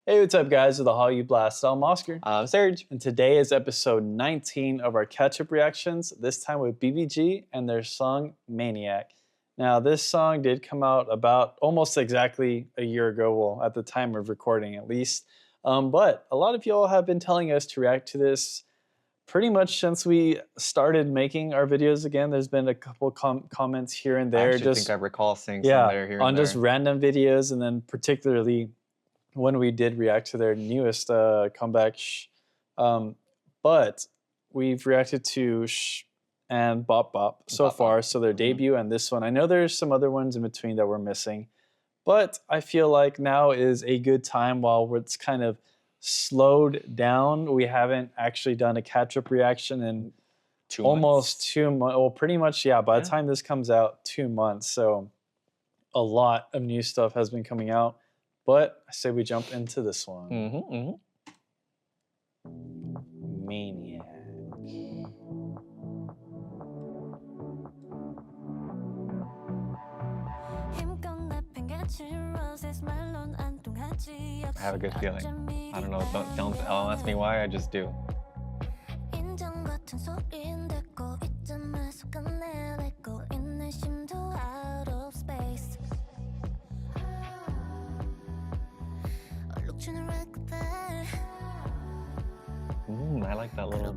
Hey, what's up, guys? With the Hallyu Blast, I'm Oscar. I'm Serge. And today is episode 19 of our catch-up reactions, this time with VIVIZ and their song Maniac. Now, this song did come out about almost exactly a year ago, well, at the time of recording at least. But a lot of y'all have been telling us to react to this pretty much since we started making our videos again. There's been a couple comments here and there. I actually think I recall seeing some there here on and there. just random videos, and then particularly when we did react to their newest comeback, but we've reacted to Shh and Bop Bop so far, so their debut and this one. I know there's some other ones in between that we're missing, but I feel like now is a good time while it's kind of slowed down. We haven't actually done a catch-up reaction in almost 2 months. Well, pretty much, yeah, by the time this comes out, 2 months. So a lot of new stuff has been coming out. But I say we jump into this one. Maniac. I have a good feeling. I don't know, don't ask me why, I just do. I like that little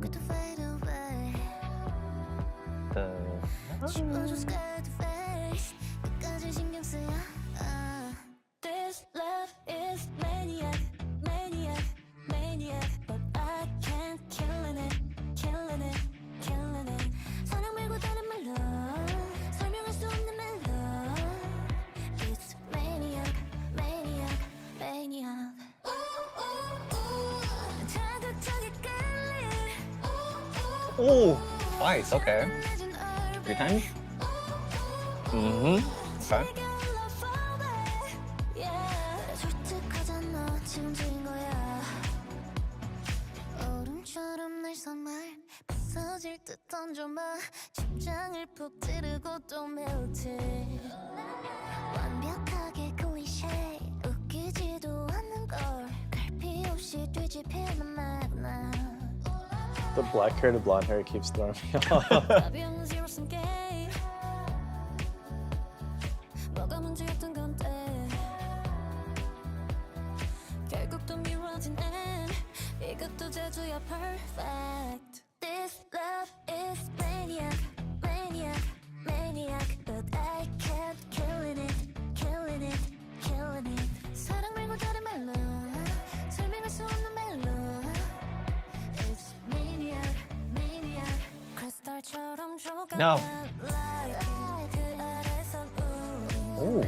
This love is maniac, maniac, maniac, but I can't killing it, killing it, killing it. 사랑 말고 다른 말로 설명할 수 없는 말로. It's maniac, maniac, maniac. Oh, twice, okay. 3 times? Okay. The black hair to blonde hair keeps throwing me off. This love is maniac, maniac, maniac, but I can't killing it, killing it, killing it. 사랑 말고 다른 말로 설명할 수 없는 말로. It's maniac, maniac. crystal처럼 조각. No. Ooh.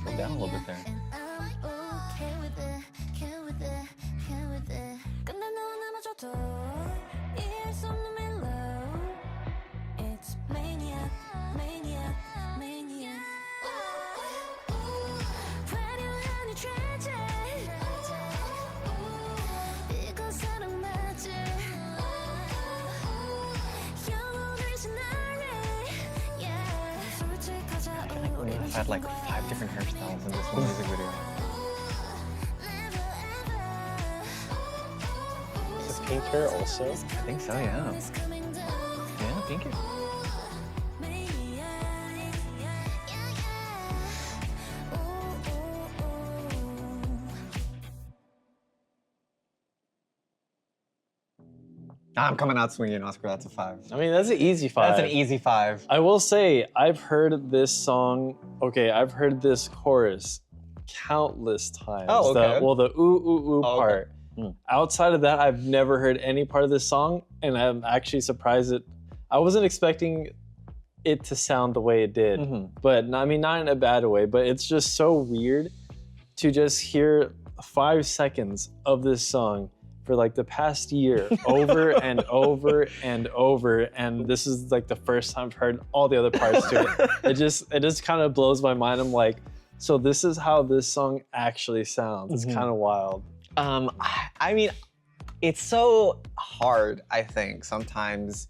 Slow down a little bit there. It's maniac, maniac, maniac. I've had like 5 different hairstyles in this one music video. Is this pink hair also? I think so, yeah. Yeah, pinky. I'm coming out swinging, Oscar. That's a 5. I mean, that's an easy 5. That's an easy 5. I will say, I've heard this song, I've heard this chorus countless times. Oh, okay. The ooh, ooh, ooh part. Okay. Outside of that, I've never heard any part of this song, and I'm actually surprised I wasn't expecting it to sound the way it did. But, I mean, not in a bad way, but it's just so weird to just hear 5 seconds of this song for like the past year, over and over and over, and this is like the first time I've heard all the other parts to it. It just kind of blows my mind. I'm like, so this is how this song actually sounds. It's kind of wild. I mean, it's so hard, I think, sometimes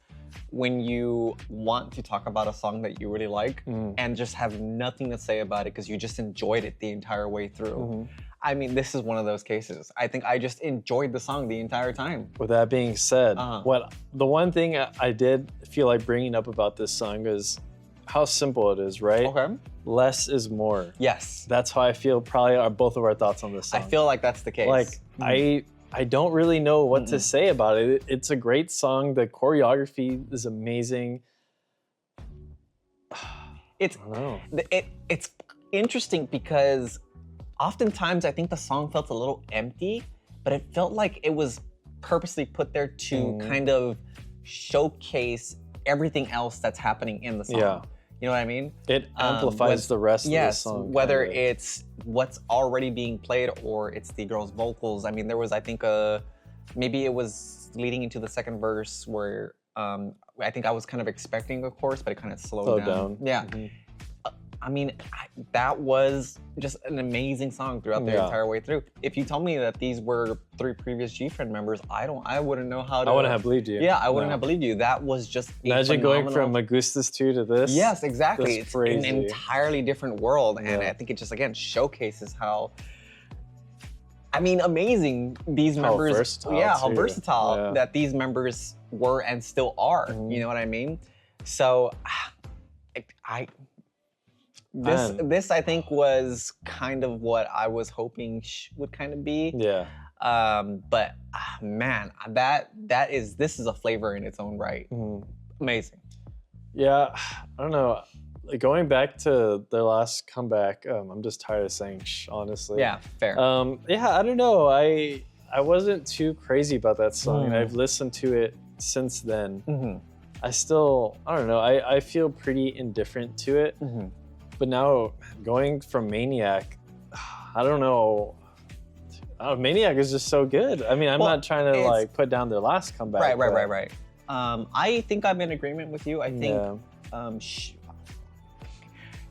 when you want to talk about a song that you really like and just have nothing to say about it because you just enjoyed it the entire way through. I mean, this is one of those cases. I think I just enjoyed the song the entire time. With that being said, the one thing I did feel like bringing up about this song is how simple it is, right? Okay. Less is more. Yes. That's how I feel probably are both of our thoughts on this song. I feel like that's the case. Like, I don't really know what to say about it. It's a great song. The choreography is amazing. It's I don't know. It's interesting because oftentimes I think the song felt a little empty, but it felt like it was purposely put there to kind of showcase everything else that's happening in the song. Yeah. You know what I mean? It amplifies the rest of the song. Yes, whether kinda. it's what's already being played or it's the girl's vocals. I mean, there was, I think, maybe it was leading into the second verse where I think I was kind of expecting a chorus, but it kind of slowed down. Yeah. I mean, that was just an amazing song throughout the entire way through. If you told me that these were 3 previous G-Friend members, I wouldn't know how to. I wouldn't have believed you. Yeah, I wouldn't have believed you. That was just imagine going from Augustus 2 to this. Yes, exactly. That's it's crazy. an entirely different world, and I think it just again showcases how. I mean, amazing these members. Versatile how too. versatile that these members were and still are. You know what I mean? So, This I think was kind of what I was hoping would kind of be. Yeah. But man, this is a flavor in its own right. Amazing. Yeah, I don't know. Like, going back to their last comeback, I'm just tired of saying shh, honestly. Yeah, fair. Yeah, I don't know. I wasn't too crazy about that song, and I've listened to it since then. I don't know. I feel pretty indifferent to it. But now, going from Maniac, I don't know. Maniac is just so good. I mean, I'm not trying to like put down their last comeback. Right. I think I'm in agreement with you. I think,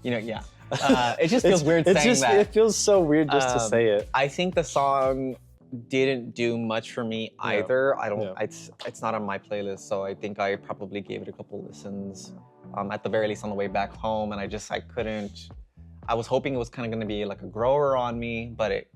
it just feels weird saying that. It feels so weird just to say it. I think the song didn't do much for me either. I don't. It's not on my playlist, so I think I probably gave it a couple listens. At the very least on the way back home, and I couldn't. I was hoping it was kind of going to be like a grower on me, but it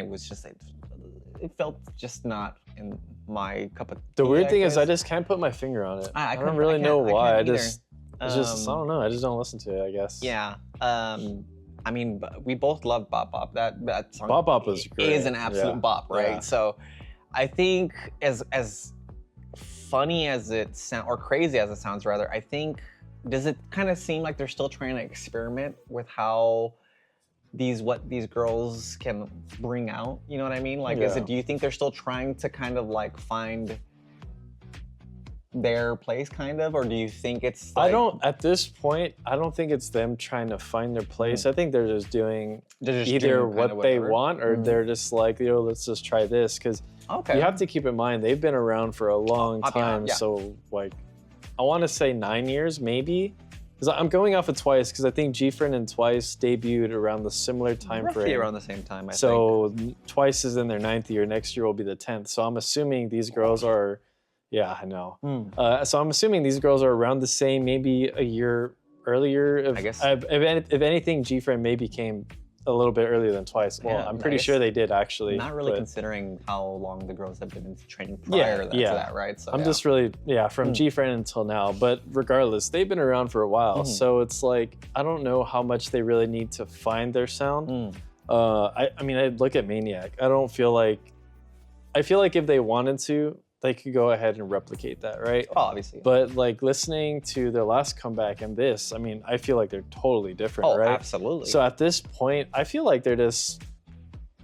was just it felt just not in my cup of tea. The weird thing is I just can't put my finger on it. I don't really know why. I just I don't know. I just don't listen to it, I guess. Yeah. I mean, we both love Bop Bop. That song Bop Bop is great. Is an absolute bop, right? Yeah. So I think as funny as it sounds, or crazy as it sounds rather, I think, does it kind of seem like they're still trying to experiment with how what these girls can bring out? You know what I mean? Like, do you think they're still trying to kind of like find their place kind of, or do you think it's like, at this point, I don't think it's them trying to find their place. I think they're just doing either what they want, or they're just like, let's just try this. Because you have to keep in mind, they've been around for a long time. So like, I want to say 9 years, maybe. Because I'm going off of Twice, because I think G-Friend and Twice debuted around the similar time frame. Roughly around the same time, I think. So Twice is in their 9th year. Next year will be the 10th. So I'm assuming these girls are, I know. So I'm assuming these girls are around the same, maybe a year earlier. I guess. If anything, G-Friend maybe came a little bit earlier than Twice. Well, I'm pretty sure they did, actually. Not really considering how long the girls have been in training prior to that, right? So I'm just really, from G-Friend until now. But regardless, they've been around for a while. So it's like, I don't know how much they really need to find their sound. I mean, I look at Maniac. I feel like if they wanted to, they could go ahead and replicate that, right? Oh, obviously. But like, listening to their last comeback and this, I mean, I feel like they're totally different, right? Absolutely. So at this point, I feel like they're just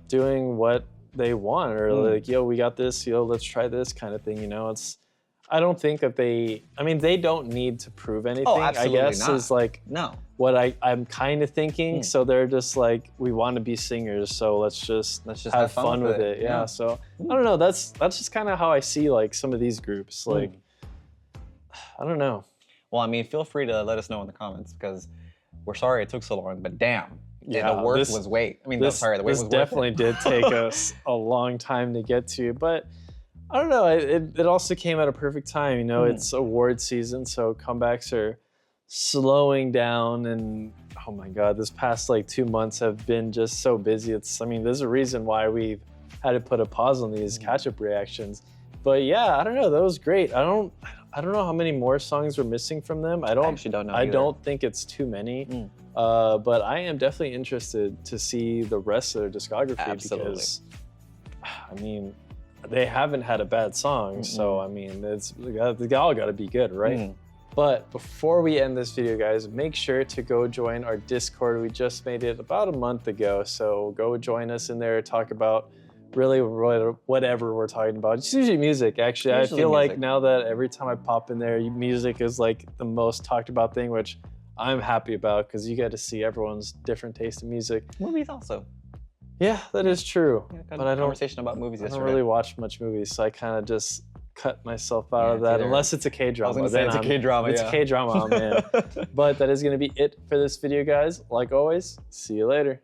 doing what they want, or like, we got this, let's try this kind of thing, I don't think that they don't need to prove anything, I guess, not. is like what I'm kind of thinking. So they're just like, we want to be singers, so let's just have fun with it. Yeah. So I don't know, that's just kind of how I see like some of these groups. Like, I don't know. Well, I mean, feel free to let us know in the comments, because we're sorry it took so long, but damn, the work was wait. I mean, the wait was definitely did take us a long time to get to, but I don't know. It also came at a perfect time. You know, it's award season, so comebacks are slowing down, and oh my God, this past like 2 months have been just so busy. I mean, there's a reason why we've had to put a pause on these catch-up reactions. But yeah, I don't know. That was great. I don't know how many more songs we're missing from them. I actually don't know. I don't think it's too many. But I am definitely interested to see the rest of their discography because, I mean, they haven't had a bad song. So I mean, they all got to be good, right? But before we end this video, guys, make sure to go join our Discord. We just made it about a month ago, so go join us in there. Talk about really whatever we're talking about. It's usually music, actually. I feel like now that every time I pop in there, music is like the most talked about thing, which I'm happy about because you get to see everyone's different taste in music. Movies also. Yeah, that is true. But I don't. Conversation about movies yesterday. I don't really watch much movies, so I kind of just cut myself out of that, unless it's a K-drama. I was gonna say it's a K-drama. It's a K-drama, I'm in. But that is going to be it for this video, guys. Like always, see you later.